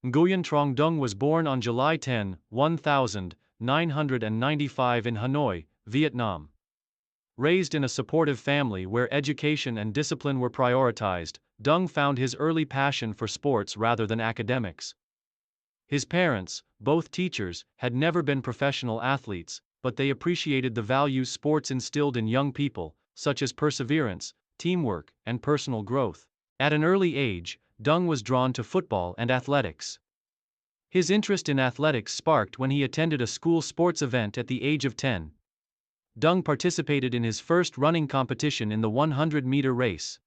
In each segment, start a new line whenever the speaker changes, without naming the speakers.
Nguyen Trong Dung was born on July 10, 1995 in Hanoi, Vietnam. Raised in a supportive family where education and discipline were prioritized, Dung found his early passion for sports rather than academics. His parents, both teachers, had never been professional athletes, but they appreciated the values sports instilled in young people, such as perseverance, teamwork, and personal growth. At an early age, Dung was drawn to football and athletics. His interest in athletics sparked when he attended a school sports event at the age of 10. Dung participated in his first running competition in the 100-meter race,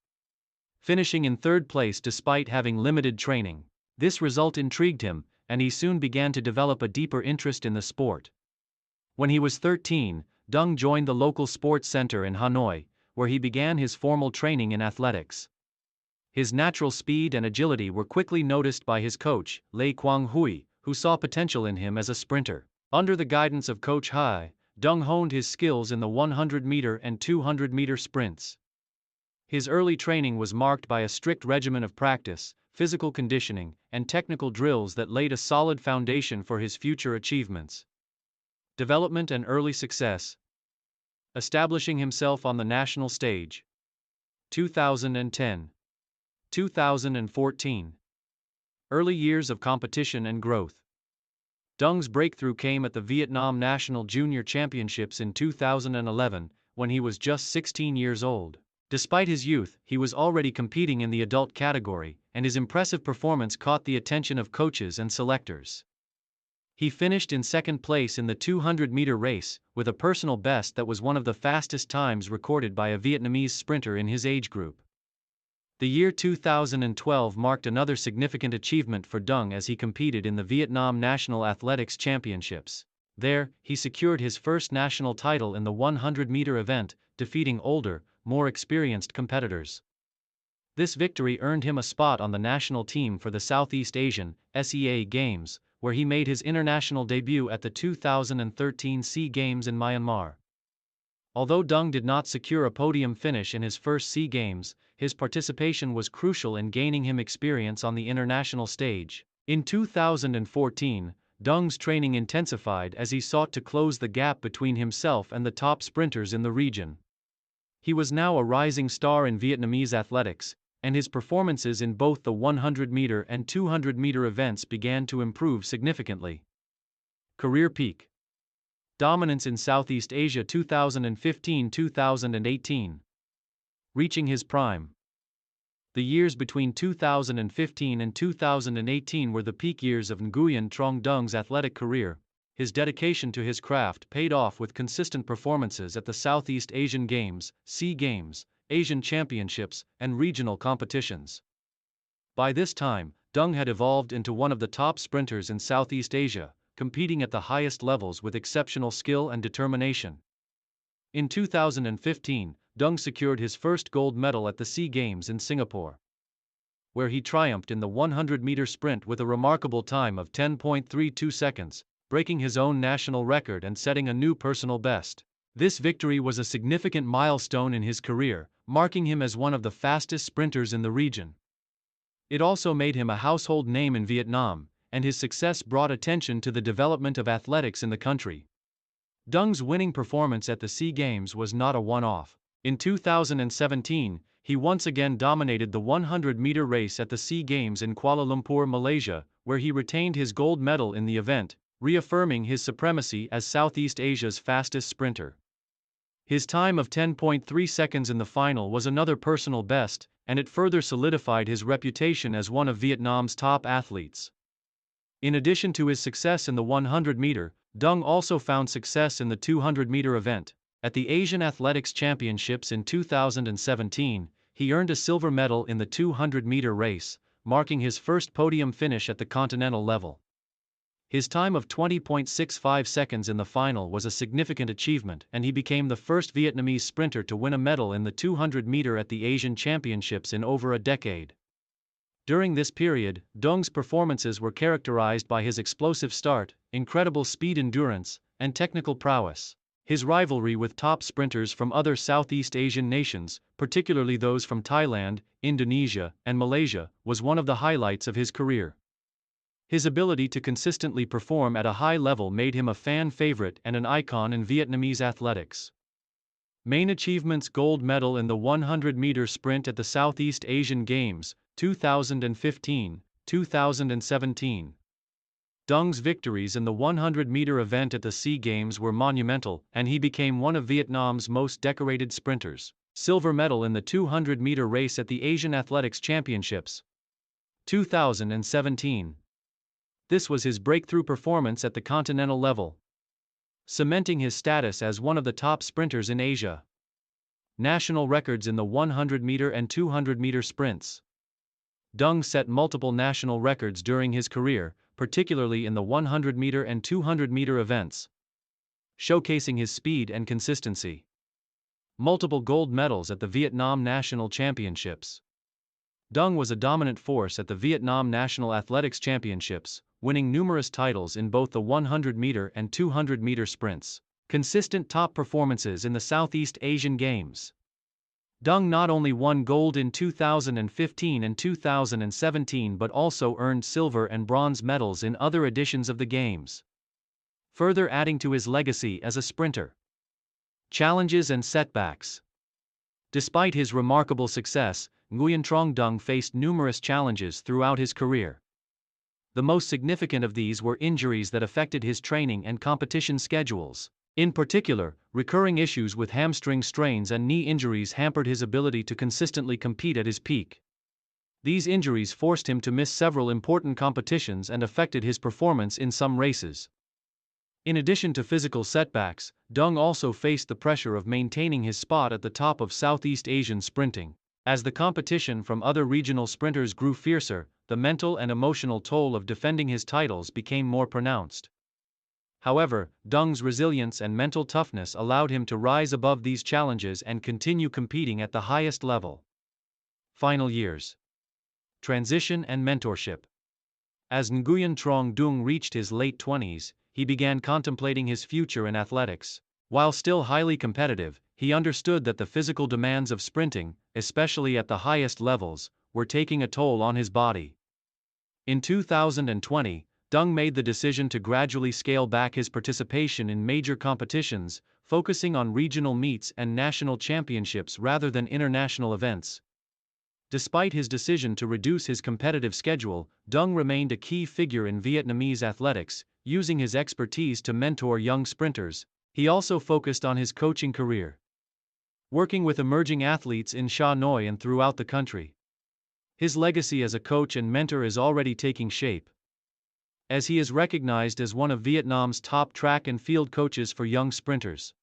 finishing in third place despite having limited training. This result intrigued him, and he soon began to develop a deeper interest in the sport. When he was 13, Dung joined the local sports center in Hanoi, where he began his formal training in athletics. His natural speed and agility were quickly noticed by his coach, Lê Quang Huy, who saw potential in him as a sprinter. Under the guidance of Coach Hai, Dung honed his skills in the 100-meter and 200-meter sprints. His early training was marked by a strict regimen of practice, physical conditioning, and technical drills that laid a solid foundation for his future achievements. Development and early success. Establishing himself on the national stage. 2010. 2014. Early years of competition and growth. Dung's breakthrough came at the Vietnam National Junior Championships in 2011, when he was just 16 years old. Despite his youth, he was already competing in the adult category, and his impressive performance caught the attention of coaches and selectors. He finished in second place in the 200-meter race, with a personal best that was one of the fastest times recorded by a Vietnamese sprinter in his age group. The year 2012 marked another significant achievement for Dung as he competed in the Vietnam National Athletics Championships. There, he secured his first national title in the 100-meter event, defeating older, more experienced competitors. This victory earned him a spot on the national team for the Southeast Asian (SEA) Games, where he made his international debut at the 2013 SEA Games in Myanmar. Although Dung did not secure a podium finish in his first SEA Games, his participation was crucial in gaining him experience on the international stage. In 2014, Dung's training intensified as he sought to close the gap between himself and the top sprinters in the region. He was now a rising star in Vietnamese athletics, and his performances in both the 100-meter and 200-meter events began to improve significantly. Career peak. Dominance in Southeast Asia 2015-2018. Reaching his prime. The years between 2015 and 2018 were the peak years of Nguyen Trong Dung's athletic career. His dedication to his craft paid off with consistent performances at the Southeast Asian Games, SEA Games, Asian Championships, and regional competitions. By this time, Dung had evolved into one of the top sprinters in Southeast Asia, competing at the highest levels with exceptional skill and determination. In 2015, Dung secured his first gold medal at the SEA Games in Singapore, where he triumphed in the 100-meter sprint with a remarkable time of 10.32 seconds, breaking his own national record and setting a new personal best. This victory was a significant milestone in his career, marking him as one of the fastest sprinters in the region. It also made him a household name in Vietnam, and his success brought attention to the development of athletics in the country. Dung's winning performance at the SEA Games was not a one-off. In 2017, he once again dominated the 100-meter race at the SEA Games in Kuala Lumpur, Malaysia, where he retained his gold medal in the event, reaffirming his supremacy as Southeast Asia's fastest sprinter. His time of 10.3 seconds in the final was another personal best, and it further solidified his reputation as one of Vietnam's top athletes. In addition to his success in the 100-meter, Dung also found success in the 200-meter event. At the Asian Athletics Championships in 2017, he earned a silver medal in the 200-meter race, marking his first podium finish at the continental level. His time of 20.65 seconds in the final was a significant achievement, and he became the first Vietnamese sprinter to win a medal in the 200-meter at the Asian Championships in over a decade. During this period, Dung's performances were characterized by his explosive start, incredible speed endurance, and technical prowess. His rivalry with top sprinters from other Southeast Asian nations, particularly those from Thailand, Indonesia, and Malaysia, was one of the highlights of his career. His ability to consistently perform at a high level made him a fan favorite and an icon in Vietnamese athletics. Main achievements: gold medal in the 100-meter sprint at the Southeast Asian Games, 2015, 2017. Dung's victories in the 100-meter event at the SEA Games were monumental, and he became one of Vietnam's most decorated sprinters. Silver medal in the 200-meter race at the Asian Athletics Championships, 2017. This was his breakthrough performance at the continental level, cementing his status as one of the top sprinters in Asia. National records in the 100-meter and 200-meter sprints. Dung set multiple national records during his career, particularly in the 100-meter and 200-meter events, showcasing his speed and consistency. Multiple gold medals at the Vietnam National Championships. Dung was a dominant force at the Vietnam National Athletics Championships, winning numerous titles in both the 100-meter and 200-meter sprints. Consistent top performances in the Southeast Asian Games. Dung not only won gold in 2015 and 2017 but also earned silver and bronze medals in other editions of the Games, further adding to his legacy as a sprinter. Challenges and setbacks. Despite his remarkable success, Nguyen Trong Dung faced numerous challenges throughout his career. The most significant of these were injuries that affected his training and competition schedules. In particular, recurring issues with hamstring strains and knee injuries hampered his ability to consistently compete at his peak. These injuries forced him to miss several important competitions and affected his performance in some races. In addition to physical setbacks, Dung also faced the pressure of maintaining his spot at the top of Southeast Asian sprinting. As the competition from other regional sprinters grew fiercer, the mental and emotional toll of defending his titles became more pronounced. However, Dung's resilience and mental toughness allowed him to rise above these challenges and continue competing at the highest level. Final years. Transition and mentorship. As Nguyen Trong Dung reached his late 20s, he began contemplating his future in athletics. While still highly competitive, he understood that the physical demands of sprinting, especially at the highest levels, were taking a toll on his body. In 2020, Dung made the decision to gradually scale back his participation in major competitions, focusing on regional meets and national championships rather than international events. Despite his decision to reduce his competitive schedule, Dung remained a key figure in Vietnamese athletics, using his expertise to mentor young sprinters. He also focused on his coaching career, working with emerging athletes in Hà Nội and throughout the country. His legacy as a coach and mentor is already taking shape, as he is recognized as one of Vietnam's top track and field coaches for young sprinters.